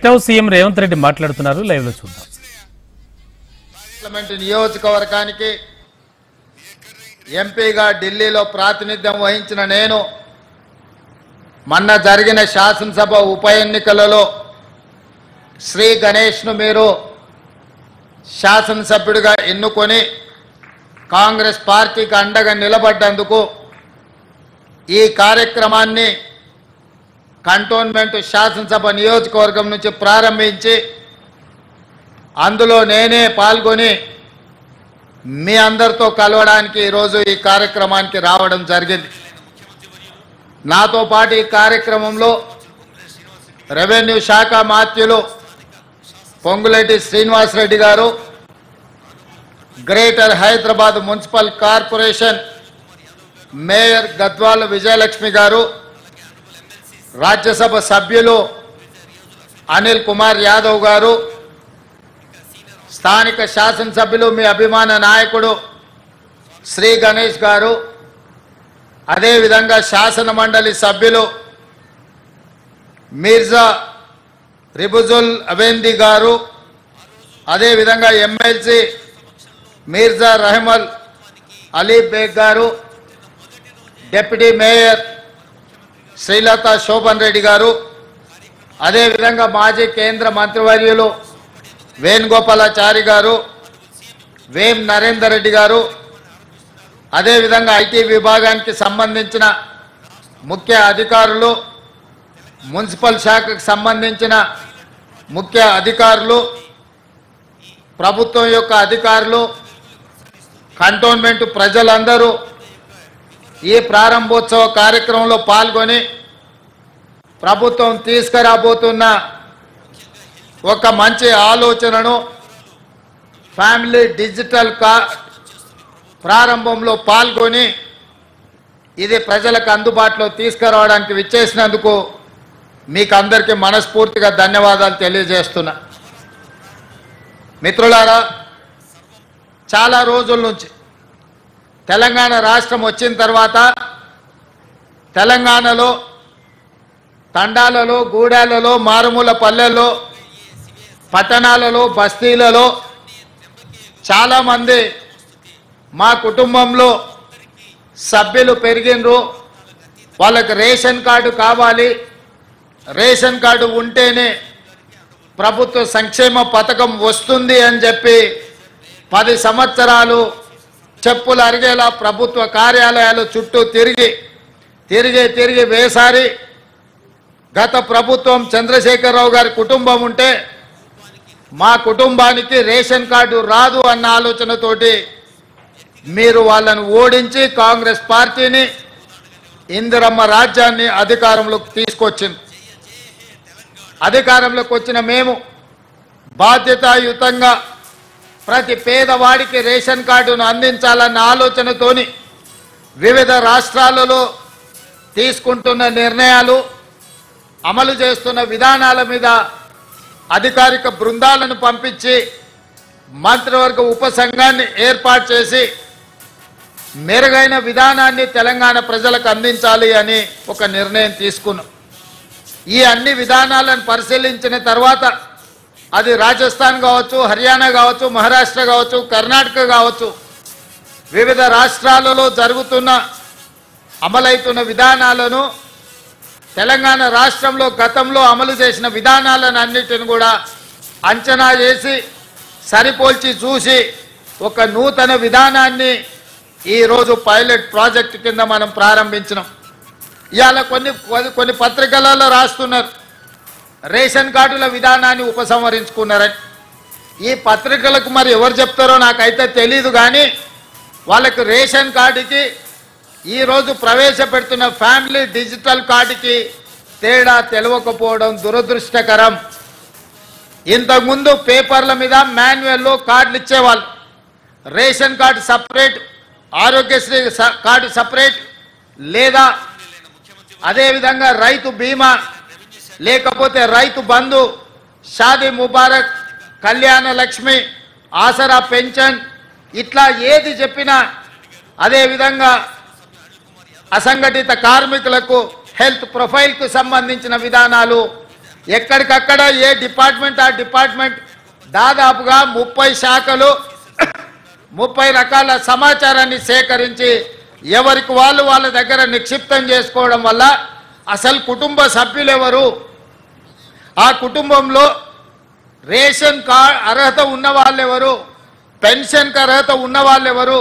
Right now CM Revanth Reddy మాట్లాడుతున్నారు, live లో చూద్దాం. పార్లమెంట్ నియోజకవర్గానికి ఎంపీగా ఢిల్లీలో ప్రాతినిధ్యం వహించిన నేను మొన్న జరిగిన శాసనసభ ఉప ఎన్నికలలో శ్రీ గణేష్ను మీరు శాసనసభ్యుడిగా ఎన్నుకొని కాంగ్రెస్ పార్టీకి అండగా నిలబడ్డందుకు ఈ కార్యక్రమాన్ని కంటోన్మెంట్ శాసనసభ నియోజకవర్గం నుంచి ప్రారంభించి అందులో నేనే పాల్గొని మీ అందరితో కలవడానికి ఈరోజు ఈ కార్యక్రమానికి రావడం జరిగింది. నాతో పాటు ఈ కార్యక్రమంలో రెవెన్యూ శాఖ మాత్యులు పొంగులేటి శ్రీనివాసరెడ్డి గారు, greater Hyderabad municipal corporation mayor Gadwal Vijayalakshmi గారు, రాజ్యసభ సభ్యులు అనిల్ కుమార్ యాదవ్ గారు, స్థానిక శాసనసభ్యులు మీ అభిమాన నాయకుడు శ్రీ గణేష్ గారు, అదేవిధంగా శాసన మండలి సభ్యులు మీర్జా రిబుజుల్ అవేంది గారు, అదేవిధంగా ఎమ్మెల్సీ మీర్జా రహమల్ అలీ బేగ్ గారు, డిప్యూటీ మేయర్ శ్రీలత శోభన్ రెడ్డి గారు, అదేవిధంగా మాజీ కేంద్ర మంత్రివర్యులు వేణుగోపాలాచారి గారు, వేం నరేందర్ రెడ్డి గారు, అదేవిధంగా ఐటీ విభాగానికి సంబంధించిన ముఖ్య అధికారులు, మున్సిపల్ శాఖకు సంబంధించిన ముఖ్య అధికారులు, ప్రభుత్వం యొక్క అధికారులు, కంటోన్మెంట్ ప్రజలందరూ ఈ ప్రారంభోత్సవ కార్యక్రమంలో పాల్గొని ప్రభుత్వం తీసుకురాబోతున్న ఒక మంచి ఆలోచనను ఫ్యామిలీ డిజిటల్ ప్రారంభంలో పాల్గొని ఇది ప్రజలకు అందుబాటులో తీసుకురావడానికి విచ్చేసినందుకు మీకు అందరికీ మనస్ఫూర్తిగా ధన్యవాదాలు తెలియజేస్తున్నా. మిత్రులారా, చాలా రోజుల నుంచి తెలంగాణ రాష్ట్రం వచ్చిన తర్వాత తెలంగాణలో తండాలలో, గూడాలలో, మారుమూల పల్లెల్లో, పట్టణాలలో, బస్తీలలో చాలామంది మా కుటుంబంలో సభ్యులు పెరిగినరు. వాళ్ళకి రేషన్ కార్డు కావాలి, రేషన్ కార్డు ఉంటేనే ప్రభుత్వ సంక్షేమ పథకం వస్తుంది అని చెప్పి 10 సంవత్సరాలు చెప్పులు అరిగేలా ప్రభుత్వ కార్యాలయాలు చుట్టూ తిరిగి వేసారి గత ప్రభుత్వం చంద్రశేఖరరావు గారి కుటుంబం ఉంటే మా కుటుంబానికి రేషన్ కార్డు రాదు అన్న ఆలోచనతోటి మీరు వాళ్ళను ఓడించి కాంగ్రెస్ పార్టీని, ఇందిరమ్మ రాజ్యాన్ని అధికారంలోకి తీసుకొచ్చింది. అధికారంలోకి వచ్చిన మేము బాధ్యతాయుతంగా ప్రతి పేదవాడికి రేషన్ కార్డును అందించాలన్న ఆలోచనతోని వివిధ రాష్ట్రాలలో తీసుకుంటున్న నిర్ణయాలు, అమలు చేస్తున్న విధానాల మీద అధికారిక బృందాలను పంపించి మంత్రివర్గ ఉపసంఘాన్ని ఏర్పాటు చేసి మెరుగైన విధానాన్ని తెలంగాణ ప్రజలకు అందించాలి అని ఒక నిర్ణయం తీసుకున్నాం. ఈ అన్ని విధానాలను పరిశీలించిన తర్వాత అది రాజస్థాన్ కావచ్చు, హర్యానా కావచ్చు, మహారాష్ట్ర కావచ్చు, కర్ణాటక కావచ్చు, వివిధ రాష్ట్రాలలో జరుగుతున్న అమలవుతున్న విధానాలను, తెలంగాణ రాష్ట్రంలో గతంలో అమలు చేసిన విధానాలను అన్నిటిని కూడా అంచనా చేసి సరిపోల్చి చూసి ఒక నూతన విధానాన్ని ఈరోజు పైలట్ ప్రాజెక్ట్ కింద మనం ప్రారంభించినాం. ఇవాళ కొన్ని పత్రికలలో రాస్తున్నారు రేషన్ కార్డుల విధానాన్ని ఉపసంహరించుకున్నారని. ఈ పత్రికలకు మరి ఎవరు చెప్తారో నాకైతే తెలీదు, కానీ వాళ్ళకి రేషన్ కార్డుకి ఈరోజు ప్రవేశపెడుతున్న ఫ్యామిలీ డిజిటల్ కార్డుకి తేడా తెలియకపోవడం దురదృష్టకరం. ఇంతకుముందు పేపర్ల మీద మాన్యువల్లో కార్డులు ఇచ్చేవాళ్ళు. Ration card separate, Aarogyasri card separate, లేదా అదేవిధంగా రైతు బీమా, లేకపోతే రైతు బంధు, షాదీ ముబారక్, కళ్యాణ లక్ష్మి, ఆసరా పెన్షన్, ఇట్లా ఏది చెప్పినా, అదేవిధంగా అసంఘటిత కార్మికులకు హెల్త్ ప్రొఫైల్కు సంబంధించిన విధానాలు ఎక్కడికక్కడ ఏ డిపార్ట్మెంట్ ఆ డిపార్ట్మెంట్ దాదాపుగా 30 శాఖలు 30 రకాల సమాచారాన్ని సేకరించి ఎవరికి వాళ్ళ దగ్గర నిక్షిప్తం చేసుకోవడం వల్ల అసలు కుటుంబ సభ్యులు ఎవరు, ఆ కుటుంబంలో రేషన్ కార్డ్ అర్హత ఉన్న వాళ్ళు ఎవరు, పెన్షన్కి అర్హత ఉన్న వాళ్ళు ఎవరు,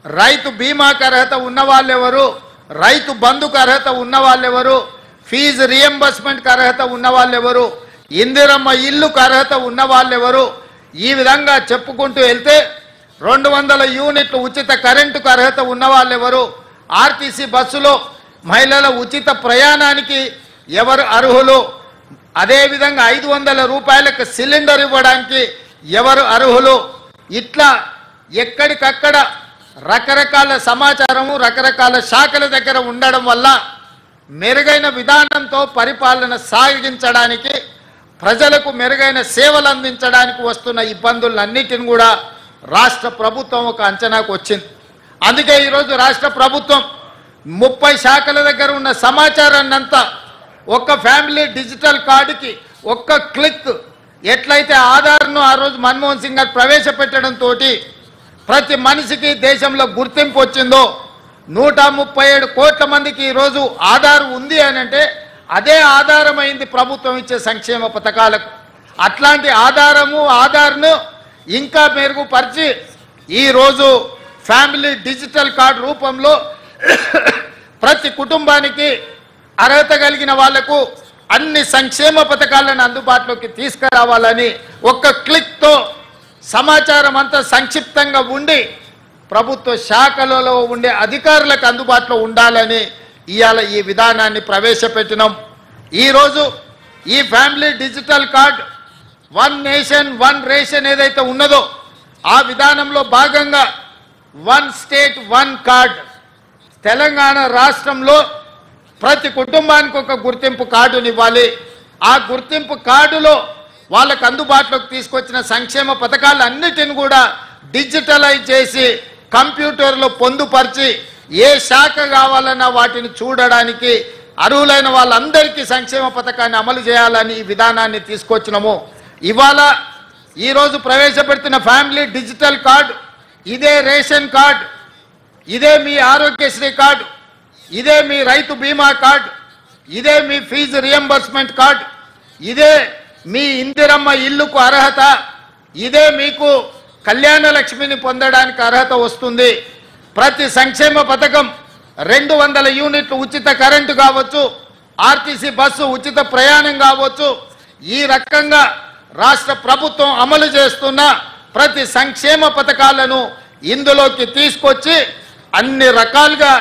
రైతు బీమాకి అర్హత ఉన్న వాళ్ళు ఎవరు, రైతు బంధుకు అర్హత ఉన్న వాళ్ళు ఎవరు, ఫీజు రియంబర్స్మెంట్కి అర్హత ఉన్న వాళ్ళు ఎవరు, ఇందిరమ్మ ఇల్లుకు అర్హత ఉన్న వాళ్ళు ఎవరు, ఈ విధంగా చెప్పుకుంటూ వెళ్తే 200 యూనిట్లు ఉచిత కరెంటుకు అర్హత ఉన్న వాళ్ళు ఎవరు, ఆర్టీసీ బస్సులో మహిళల ఉచిత ప్రయాణానికి ఎవరు అర్హులు, అదేవిధంగా 500 రూపాయలకు సిలిండర్ ఇవ్వడానికి ఎవరు అర్హులు, ఇట్లా ఎక్కడికక్కడ రకరకాల సమాచారము రకరకాల శాఖల దగ్గర ఉండడం వల్ల మెరుగైన విధానంతో పరిపాలన సాగించడానికి ప్రజలకు మెరుగైన సేవలు అందించడానికి వస్తున్న ఇబ్బందులన్నిటిని కూడా రాష్ట్ర ప్రభుత్వం ఒక అంచనాకు వచ్చింది. అందుకే ఈరోజు రాష్ట్ర ప్రభుత్వం 30 శాఖల దగ్గర ఉన్న సమాచారాన్ని అంతా ఒక్క ఫ్యామిలీ డిజిటల్ కార్డుకి ఒక్క క్లిక్ ఎట్లయితే ఆధార్ను ఆ రోజు మన్మోహన్ సింగ్ గారు ప్రవేశపెట్టడంతో ప్రతి మనిషికి దేశంలో గుర్తింపు వచ్చిందో 137 కోట్ల మందికి ఈరోజు ఆధార్ ఉంది అని అంటే అదే ఆధారమైంది ప్రభుత్వం ఇచ్చే సంక్షేమ పథకాలకు. అట్లాంటి ఆధార్ను ఇంకా మెరుగుపరిచి ఈరోజు ఫ్యామిలీ డిజిటల్ కార్డు రూపంలో ప్రతి కుటుంబానికి అర్హత కలిగిన వాళ్లకు అన్ని సంక్షేమ పథకాలను అందుబాటులోకి తీసుకురావాలని ఒక్క క్లిక్తో సమాచారం అంతా సంక్షిప్తంగా ఉండి ప్రభుత్వ శాఖలలో ఉండే అధికారులకు అందుబాటులో ఉండాలని ఇవాళ ఈ విధానాన్ని ప్రవేశపెట్టినాం. ఈరోజు ఈ family digital card 1 nation 1 ration ఏదైతే ఉన్నదో ఆ విధానంలో భాగంగా 1 స్టేట్ 1 కార్డ్ తెలంగాణ రాష్ట్రంలో ప్రతి కుటుంబానికి ఒక గుర్తింపు కార్డునివ్వాలి. ఆ గుర్తింపు కార్డులో వాళ్ళకు అందుబాటులోకి తీసుకొచ్చిన సంక్షేమ పథకాలన్నిటిని కూడా డిజిటలైజ్ చేసి కంప్యూటర్లో పొందుపరిచి ఏ శాఖ కావాలన్నా వాటిని చూడడానికి అర్హులైన వాళ్ళందరికీ సంక్షేమ పథకాన్ని అమలు చేయాలని ఈ విధానాన్ని తీసుకొచ్చినాము. ఇవాళ ఈరోజు ప్రవేశపెడుతున్న ఫ్యామిలీ డిజిటల్ కార్డు ఇదే రేషన్ కార్డు, ఇదే మీ ఆరోగ్యశ్రీ కార్డు, ఇదే మీ రైతు బీమా కార్డు, ఇదే మీ ఫీజు రియంబర్స్మెంట్ కార్డు, ఇదే మీ ఇందిరమ్మ ఇల్లుకు అర్హత, ఇదే మీకు కళ్యాణ లక్ష్మిని పొందడానికి అర్హత వస్తుంది. ప్రతి సంక్షేమ పథకం 200 యూనిట్లు ఉచిత కరెంటు కావచ్చు, ఆర్టీసీ బస్సు ఉచిత ప్రయాణం కావచ్చు, ఈ రకంగా రాష్ట్ర ప్రభుత్వం అమలు చేస్తున్న ప్రతి సంక్షేమ పథకాలను ఇందులోకి తీసుకొచ్చి అన్ని రకాలుగా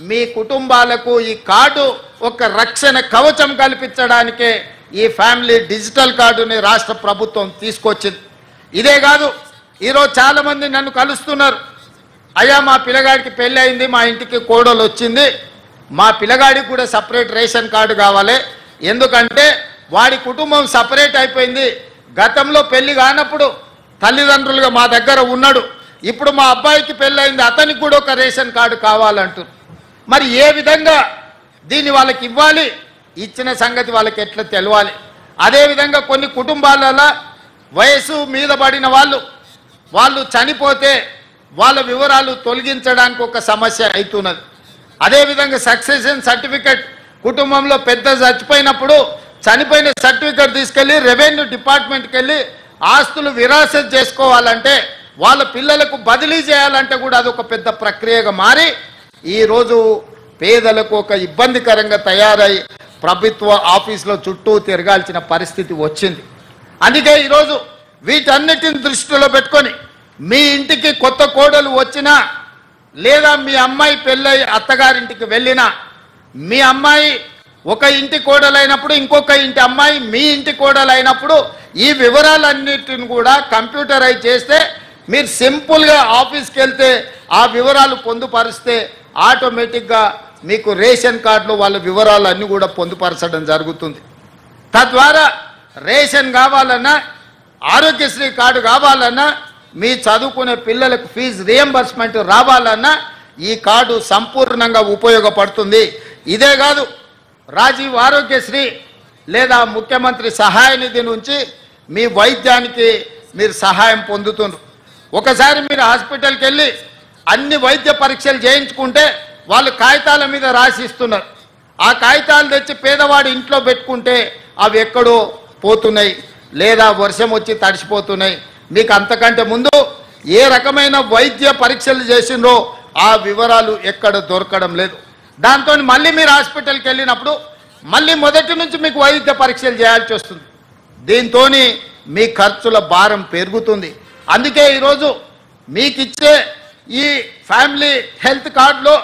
మీ కుటుంబాలకు ఈ కార్డు ఒక రక్షణ కవచం కల్పించడానికే ఈ ఫ్యామిలీ డిజిటల్ కార్డుని రాష్ట్ర ప్రభుత్వం తీసుకొచ్చింది. ఇదే కాదు, ఈరోజు చాలామంది నన్ను కలుస్తున్నారు, అయ్యా మా పిల్లగాడికి పెళ్ళి అయింది, మా ఇంటికి కోడలు వచ్చింది, మా పిల్లగాడికి కూడా సపరేట్ రేషన్ కార్డు కావాలి, ఎందుకంటే వాడి కుటుంబం సపరేట్ అయిపోయింది, గతంలో పెళ్లి కానప్పుడు తల్లిదండ్రులుగా మా దగ్గర ఉన్నాడు, ఇప్పుడు మా అబ్బాయికి పెళ్ళి అయింది, అతనికి కూడా ఒక రేషన్ కార్డు కావాలంటారు. మరి ఏ విధంగా దీన్ని వాళ్ళకి ఇవ్వాలి, ఇచ్చిన సంగతి వాళ్ళకి ఎట్లా తెలవాలి? అదేవిధంగా కొన్ని కుటుంబాలలో వయసు మీద పడిన వాళ్ళు చనిపోతే వాళ్ళ వివరాలు తొలగించడానికి ఒక సమస్య అవుతున్నది. అదేవిధంగా సక్సెషన్ సర్టిఫికెట్ కుటుంబంలో పెద్ద చచ్చిపోయినప్పుడు చనిపోయిన సర్టిఫికెట్ తీసుకెళ్ళి రెవెన్యూ డిపార్ట్మెంట్కి వెళ్ళి ఆస్తులు విరాసత్ చేసుకోవాలంటే వాళ్ళ పిల్లలకు బదిలీ చేయాలంటే కూడా అదొక పెద్ద ప్రక్రియగా మారి ఈరోజు పేదలకు ఒక ఇబ్బందికరంగా తయారై ప్రభుత్వ ఆఫీసులో చుట్టూ తిరగాల్సిన పరిస్థితి వచ్చింది. అందుకే ఈరోజు వీటన్నిటిని దృష్టిలో పెట్టుకొని మీ ఇంటికి కొత్త కోడలు వచ్చినా లేదా మీ అమ్మాయి పెళ్ళై అత్తగారింటికి వెళ్ళినా మీ అమ్మాయి ఒక ఇంటి కోడలైనప్పుడు ఇంకొక ఇంటి అమ్మాయి మీ ఇంటి కోడలైనప్పుడు ఈ వివరాలన్నిటిని కూడా కంప్యూటరైజ్ చేస్తే మీరు సింపుల్గా ఆఫీస్కి వెళ్తే ఆ వివరాలు పొందుపరిస్తే ఆటోమేటిక్గా మీకు రేషన్ కార్డులో వాళ్ళ వివరాలు అన్నీ కూడా పొందుపరచడం జరుగుతుంది. తద్వారా రేషన్ కావాలన్నా ఆరోగ్యశ్రీ కార్డు కావాలన్నా మీ చదువుకునే పిల్లలకు ఫీజు రియంబర్స్మెంట్ రావాలన్నా ఈ కార్డు సంపూర్ణంగా ఉపయోగపడుతుంది. ఇదే కాదు, రాజీవ్ ఆరోగ్యశ్రీ లేదా ముఖ్యమంత్రి సహాయ నిధి నుంచి మీ వైద్యానికి మీరు సహాయం పొందుతున్నారు. ఒకసారి మీరు హాస్పిటల్కి వెళ్ళి అన్ని వైద్య పరీక్షలు చేయించుకుంటే వాళ్ళు కాగితాల మీద రాసిస్తున్నారు. ఆ కాగితాలు తెచ్చి పేదవాడి ఇంట్లో పెట్టుకుంటే అవి ఎక్కడో పోతున్నాయి, లేదా వర్షం వచ్చి తడిసిపోతున్నాయి. మీకు అంతకంటే ముందు ఏ రకమైన వైద్య పరీక్షలు చేసిండ్రో ఆ వివరాలు ఎక్కడ దొరకడం లేదు. దాంతో మళ్ళీ మీరు హాస్పిటల్కి వెళ్ళినప్పుడు మళ్ళీ మొదటి నుంచి మీకు వైద్య పరీక్షలు చేయాల్సి వస్తుంది. దీంతో మీ ఖర్చుల భారం పెరుగుతుంది. అందుకే ఈరోజు మీకు ఇచ్చే ఈ ఫ్యామిలీ హెల్త్ కార్డులో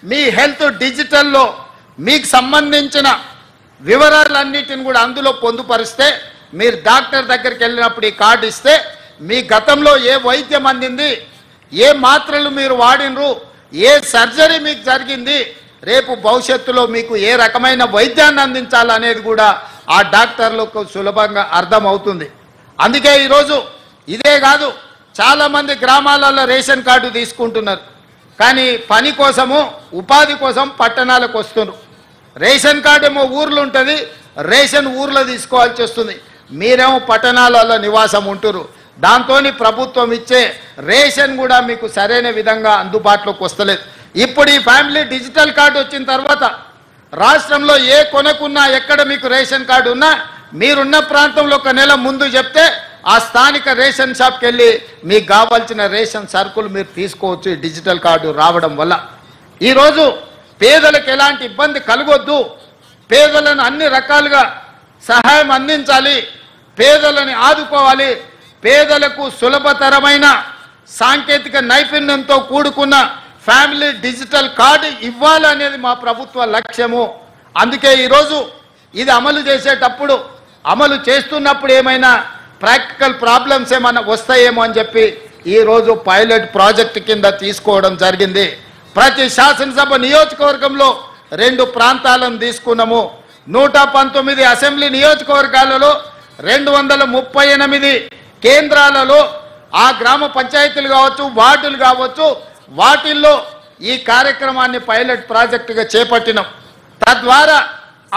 మీ హెల్త్ డిజిటల్లో మీకు సంబంధించిన వివరాలన్నిటిని కూడా అందులో పొందుపరిస్తే మీరు డాక్టర్ దగ్గరికి వెళ్ళినప్పుడు ఈ కార్డు ఇస్తే మీ గతంలో ఏ వైద్యం అందింది, ఏ మాత్రలు మీరు వాడినరు, ఏ సర్జరీ మీకు జరిగింది, రేపు భవిష్యత్తులో మీకు ఏ రకమైన వైద్యాన్ని అందించాలనేది కూడా ఆ డాక్టర్లకు సులభంగా అర్థమవుతుంది. అందుకే ఈరోజు ఇదే కాదు, చాలామంది గ్రామాలలో రేషన్ కార్డు తీసుకుంటున్నారు, కానీ పని కోసము ఉపాధి కోసం పట్టణాలకు వస్తున్నారు. రేషన్ కార్డు ఏమో ఊర్లో ఉంటుంది, రేషన్ ఊర్లో తీసుకోవాల్సి వస్తుంది. మీరేమో పట్టణాలలో నివాసం ఉంటున్నారు. దాంతో ప్రభుత్వం ఇచ్చే రేషన్ కూడా మీకు సరైన విధంగా అందుబాటులోకి వస్తలేదు. ఇప్పుడు ఈ ఫ్యామిలీ డిజిటల్ కార్డు వచ్చిన తర్వాత రాష్ట్రంలో ఏ కొనకున్నా ఎక్కడ మీకు రేషన్ కార్డు ఉన్నా మీరున్న ప్రాంతంలో ఒక నెల ముందు చెప్తే ఆ స్థానిక రేషన్ షాప్కి వెళ్ళి మీకు కావాల్సిన రేషన్ సరుకులు మీరు తీసుకోవచ్చు. ఈ డిజిటల్ కార్డు రావడం వల్ల ఈరోజు పేదలకు ఎలాంటి ఇబ్బంది కలగొద్దు, పేదలను అన్ని రకాలుగా సహాయం అందించాలి, పేదలని ఆదుకోవాలి, పేదలకు సులభతరమైన సాంకేతిక నైపుణ్యంతో కూడుకున్న ఫ్యామిలీ డిజిటల్ కార్డు ఇవ్వాలనేది మా ప్రభుత్వ లక్ష్యము. అందుకే ఈరోజు ఇది అమలు చేసేటప్పుడు, అమలు చేస్తున్నప్పుడు ఏమైనా ప్రాక్టికల్ ప్రాబ్లమ్స్ ఏమైనా వస్తాయేమో అని చెప్పి ఈరోజు పైలట్ ప్రాజెక్ట్ కింద తీసుకోవడం జరిగింది. ప్రతి శాసనసభ నియోజకవర్గంలో 2 ప్రాంతాలను తీసుకున్నాము. 119 అసెంబ్లీ నియోజకవర్గాలలో 238 కేంద్రాలలో ఆ గ్రామ పంచాయతీలు కావచ్చు, వార్డులు కావచ్చు, వాటిల్లో ఈ కార్యక్రమాన్ని పైలట్ ప్రాజెక్టుగా చేపట్టినాం. తద్వారా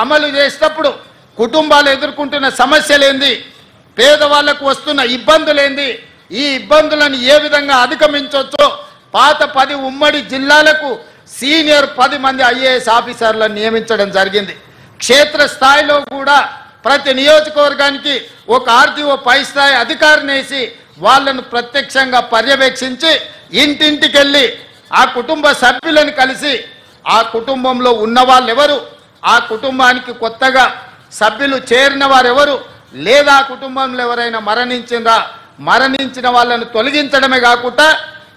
అమలు చేసేటప్పుడు కుటుంబాలు ఎదుర్కొంటున్న సమస్యలేంది, పేదవాళ్లకు వస్తున్న ఇబ్బందులేంది, ఈ ఇబ్బందులను ఏ విధంగా అధిగమించవచ్చో పాత 10 ఉమ్మడి జిల్లాలకు సీనియర్ 10 మంది ఐఏఎస్ ఆఫీసర్లను నియమించడం జరిగింది. క్షేత్ర స్థాయిలో కూడా ప్రతి నియోజకవర్గానికి ఒక ఆర్టీఓ పై స్థాయి అధికారిని వేసి వాళ్ళను ప్రత్యక్షంగా పర్యవేక్షించి ఇంటింటికి వెళ్ళి ఆ కుటుంబ సభ్యులను కలిసి ఆ కుటుంబంలో ఉన్న వాళ్ళు ఎవరు, ఆ కుటుంబానికి కొత్తగా సభ్యులు చేరిన వారు ఎవరు, లేదా కుటుంబంలో ఎవరైనా మరణించిన వాళ్ళను తొలగించడమే కాకుండా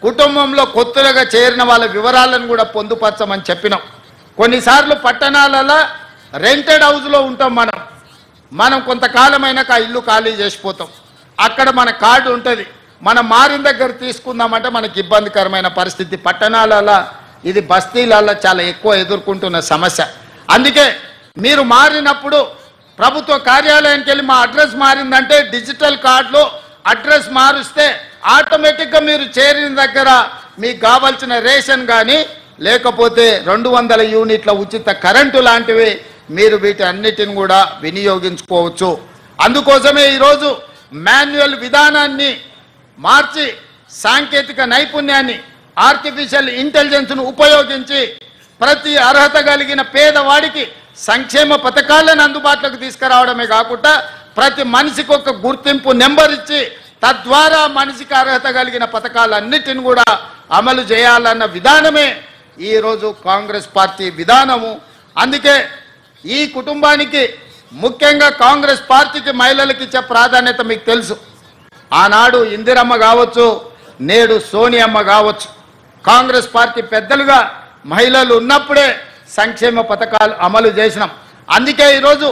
కుటుంబంలో కొత్తగా చేరిన వాళ్ళ వివరాలను కూడా పొందుపరచమని చెప్పినాం. కొన్నిసార్లు పట్టణాలలో రెంటెడ్ హౌస్లో ఉంటాం, మనం కొంతకాలమైనాక ఆ ఇల్లు ఖాళీ చేసిపోతాం. అక్కడ మన కార్డు ఉంటుంది, మనం మారిన దగ్గర తీసుకుందామంటే మనకి ఇబ్బందికరమైన పరిస్థితి. పట్టణాలలో ఇది బస్తీలలో చాలా ఎక్కువ ఎదుర్కొంటున్న సమస్య. అందుకే మీరు మారినప్పుడు ప్రభుత్వ కార్యాలయానికి వెళ్ళి మా అడ్రస్ మారిందంటే డిజిటల్ కార్డులో అడ్రస్ మారుస్తే ఆటోమేటిక్గా మీరు చేరిన దగ్గర మీకు కావాల్సిన రేషన్ కానీ లేకపోతే 200 యూనిట్ల ఉచిత కరెంటు లాంటివి మీరు వీటి అన్నిటిని కూడా వినియోగించుకోవచ్చు. అందుకోసమే ఈరోజు మాన్యువల్ విధానాన్ని మార్చి సాంకేతిక నైపుణ్యాన్ని, ఆర్టిఫిషియల్ ఇంటెలిజెన్స్ను ఉపయోగించి ప్రతి అర్హత కలిగిన పేదవాడికి సంక్షేమ పథకాలను అందుబాటులోకి తీసుకురావడమే కాకుండా ప్రతి మనిషికి ఒక గుర్తింపు నెంబర్ ఇచ్చి తద్వారా మనిషికి అర్హత కలిగిన పథకాలన్నిటిని కూడా అమలు చేయాలన్న విధానమే ఈరోజు కాంగ్రెస్ పార్టీ విధానము. అందుకే ఈ కుటుంబానికి ముఖ్యంగా కాంగ్రెస్ పార్టీకి మహిళలకు ఇచ్చే ప్రాధాన్యత మీకు తెలుసు. ఆనాడు ఇందిరమ్మ కావచ్చు, నేడు సోనియమ్మ కావచ్చు, కాంగ్రెస్ పార్టీ పెద్దలుగా మహిళలు ఉన్నప్పుడే సంక్షేమ పథకాలు అమలు చేసినాం. అందుకే ఈరోజు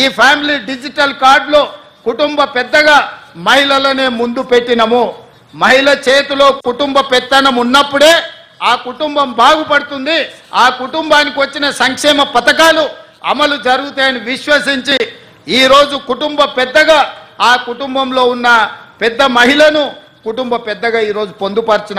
ఈ ఫ్యామిలీ డిజిటల్ కార్డులో కుటుంబ పెద్దగా మహిళలనే ముందు పెట్టినము. మహిళ చేతిలో కుటుంబ పెత్తనం ఉన్నప్పుడే ఆ కుటుంబం బాగుపడుతుంది, ఆ కుటుంబానికి వచ్చిన సంక్షేమ పథకాలు అమలు జరుగుతాయని విశ్వసించి ఈరోజు కుటుంబ పెద్దగా ఆ కుటుంబంలో ఉన్న పెద్ద మహిళను కుటుంబ పెద్దగా ఈరోజు పొందుపరిచిన